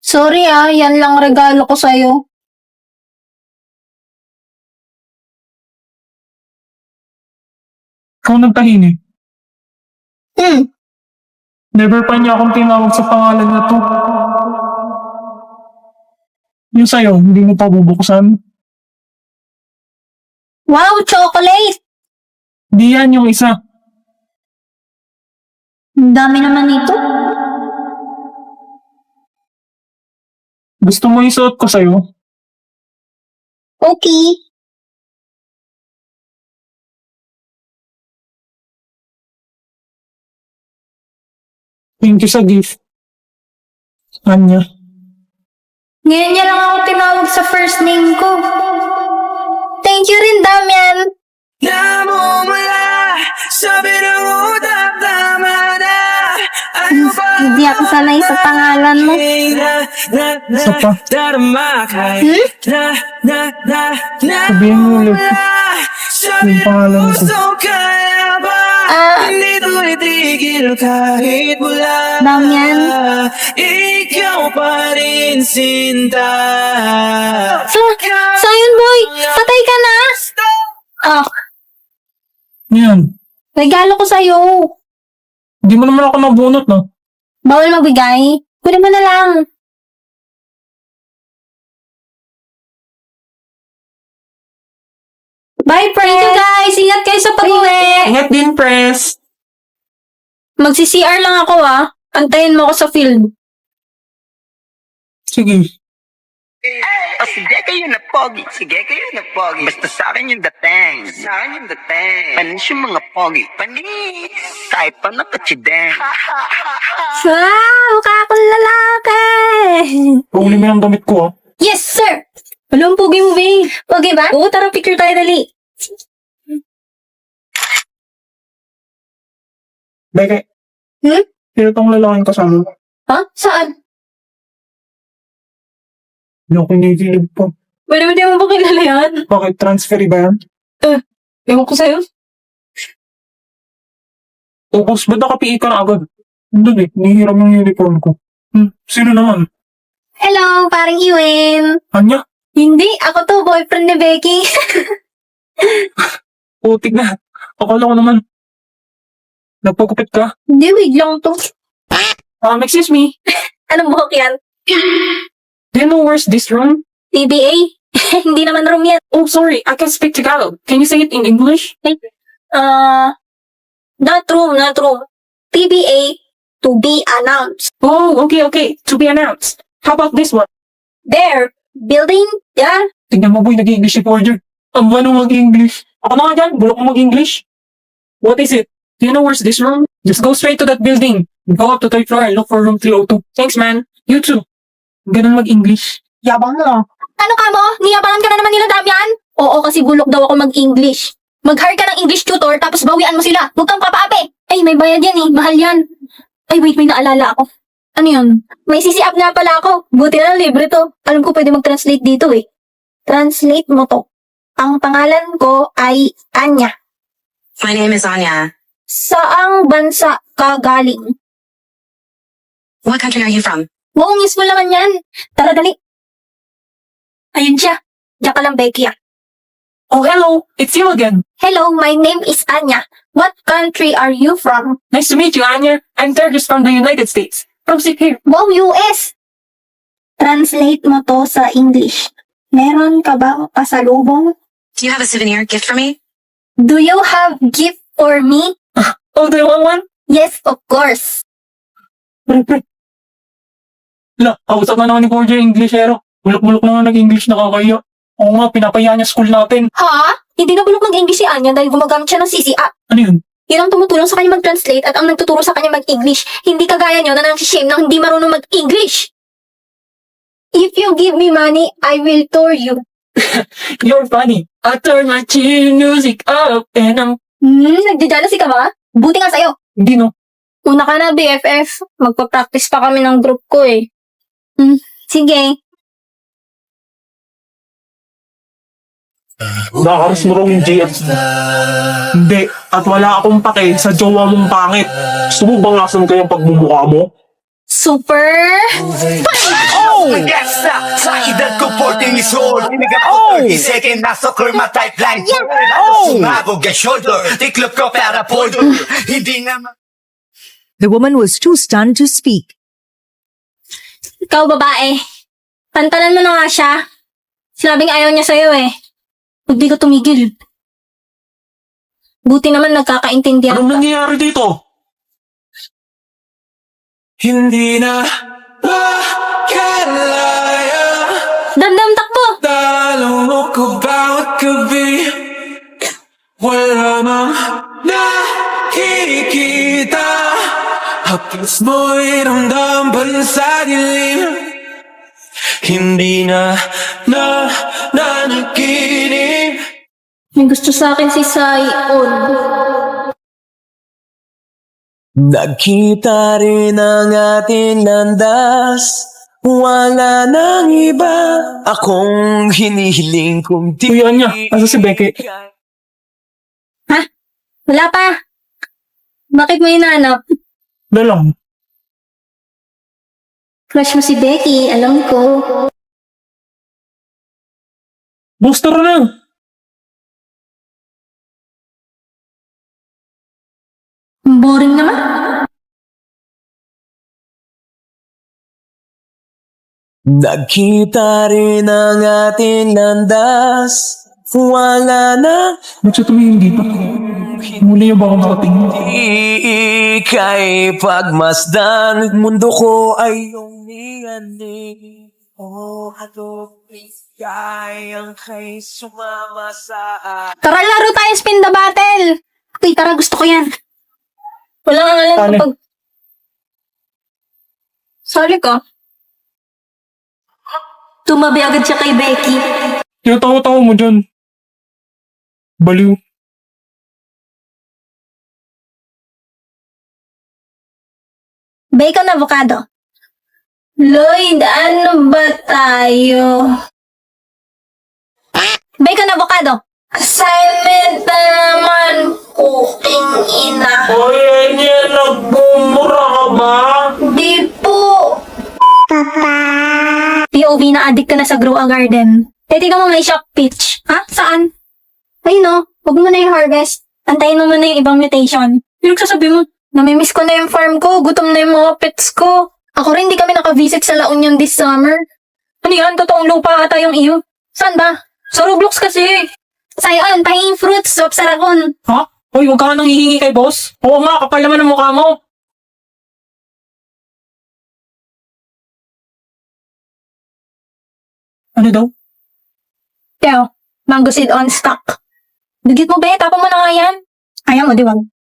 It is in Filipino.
Sorry yan lang regalo ko sa'yo. Ikaw nagtahimik. Hmm, Never pa niya akong tinawag sa pangalan na to. Yung sa'yo, hindi mo pa bubuksan. wow, chocolate! Di yan yung isa. Ang dami naman nito. Gusto mo isuot ko sa'yo? Okay. Thank you sa gift. Anya. Ngayon niya lang ako tinawag sa first name ko. Thank you rin, Damian. Hindi ako sanay sa pangalan mo. Isa pa. Sabihin mo ulit. Yung pangalan ko. Damian. Ikaw pa rin sinta. Sayon boy, patay ka na. Ah, Yan. regalo ko sa'yo. Hindi mo naman ako nabunot, no? Bawal magbigay. Kunin mo na lang. Bye, friends! Thank you, guys! Ingat kayo sa pag-uwi! Ingat din, press. Magsi-CR lang ako, Antayin mo ako sa field. Sige. Oh, sige kayo na pogi. Sige kayo na pogi. Basta sa akin yung dating. Sa akin yung dating. Panis yung mga pogi. Panis. Kahit pa nakachideng. Wow! Mukha akong lalaki! Pauli mo yung damit ko, Yes, sir! Walang pugi mo, babe. Okay ba? Oo, tara, picture tayo, dali. Beke. Hmm? Sino tong lalaking kasama mo? Ha? Saan? Hindi ako kinikilig po. Pwede mo di mo ba kilala yan? Bakit? Transfer ba yan? Ewan ko sa'yo. Tapos, ba't naka-PE ka na agad? Doon nihiram yung uniform ko. Sino naman? Hello, parang Iwin. Anya? Hindi, ako to, boyfriend ni Becky. Putik na. Akala ko naman. Nagpagupit ka? Hindi, wait lang to. Excuse me. Anong buhok yan? Do you know where's this room? TBA? Hindi naman room yan. Oh, sorry. I can't speak Tagalog. Can you say it in English? Not room, not room. TBA, to be announced. Oh, okay. To be announced. How about this one? There, building, yeah. Tignan mo, boy. Nag-English si Forger. Ang ano mag-English? Ako na nga dyan. Bulok mo mag-English. What is it? Do you know where's this room? Just go straight to that building. Go up to third floor and look for room 302. Thanks, man. You too. Ganun mag-English. Yabang mo. Ano ka mo? Niyabangan ka na naman nila, Damian? Oo, kasi bulok daw ako mag-English. Mag-hire ka ng English tutor, tapos bawian mo sila. Huwag kang papaapi. Ay, may bayad yan Mahal yan. Ay, wait, may naalala ako. Ano yun? May CC app nga pala ako. Buti na libre to. Alam ko pwede mag-translate dito Translate mo to. Ang pangalan ko ay Anya. My name is Anya. Saang bansa ka galing? What country are you from? Buong mo naman yan. Tara, dali. Ayun siya. Diyan ka lang, Becky, Oh, hello. It's you again. Hello, my name is Anya. What country are you from? Nice to meet you, Anya. I'm Tergis from the United States. From here. Wow, US! Translate mo to sa English. Meron ka bang pasalubong? Do you have a souvenir gift for me? Do you have gift for me? Oh, do you want one? Yes, of course. Kausap na naman ni Forger yung Englishero. Bulok-bulok naman nag-English na kakaya. Oo nga, pinapaya niya school natin. Ha? Hindi na bulok mag-English si Anya dahil gumagamit siya ng CC app. Ano yun? Yun ang tumutulong sa kanya mag-translate at ang nagtuturo sa kanya mag-English. Hindi kagaya nyo na nang-shame na hindi marunong mag-English. If you give me money, I will tour you. You're funny. I turn my chin music up and I'm... Nagdadalasi ka ba? Buti nga sa'yo. Hindi no. Una ka na, BFF. Magpa-practice pa kami ng group ko Sige. Nakaras mo raw yung GF. Hindi. At wala akong pake sa jowa mong pangit. Gusto mo bangasan ko yung pagmumukha mo? super... Gangsta, sa edad ko 14 years old. Pinagap ko 30 second na soccer, ma-type line. Sumabog ang shoulder, tiklop ko para polder. Hindi naman. The woman was too stunned to speak. Ikaw, babae. Pantalan mo na nga siya. Sinabing ayaw niya sa'yo eh. Huwag di ka tumigil. Buti naman nagkakaintindihan Anong ka. nangyayari dito? Hindi na makalaya. Damdam takbo! Dalawang ko bawat gabi. Wala mang nakikita. Hapos mo'y ramdaman sa dilim. Hindi na nanaginip. May gusto sa akin si Saion. Nagkita rin ang ating landas. Wala nang iba akong hinihiling kung di. Kuya niya, asa si Becky? Wala pa. Bakit mo hinanap? Dalang. Crush mo si Becky, alam ko. Booster na. Boring naman. Nagkita rin ang ating landas. Wala na Ba't siya tumingin dito? Muli yung baka makatingin. ika'y pagmasdan. Mundo ko ay iyong niyanig. Oh, ato kayang kay sumama sa Tara, laro tayo spin the battle. Okay, tara, gusto ko yan. Wala nga alam Sali. kapag... Sorry ka. Tumabi agad siya kay Becky. Yung tawa-tawa mo dyan. Baliw. Bacon avocado. Lloyd, ano ba tayo? Bacon avocado. Assignment na naman, puking ina. Oye, niya, nagbumura ka ba? Di po. POV na addict ka na sa Grow a Garden. Titigan mo may shock pitch. Ha? Saan? Ay no, huwag mo na yung harvest. Antayin mo muna yung ibang mutation. Yung sasabi mo, namimiss ko na yung farm ko, gutom na yung mga pets ko. Ako rin di kami nakavisit sa La Union this summer. Ano yan? Totoong lupa ata yung iyo. Saan ba? Sa Roblox kasi. Sayon, pahinging fruits, soap sarakon. Ha? Hoy, huwag ka nang hihingi kay boss. Oo nga, kapal naman ang mukha mo. Ano daw? Teo, mango seed on stock. Dugit mo be, tapon mo na nga yan. Ayaw mo, di wag.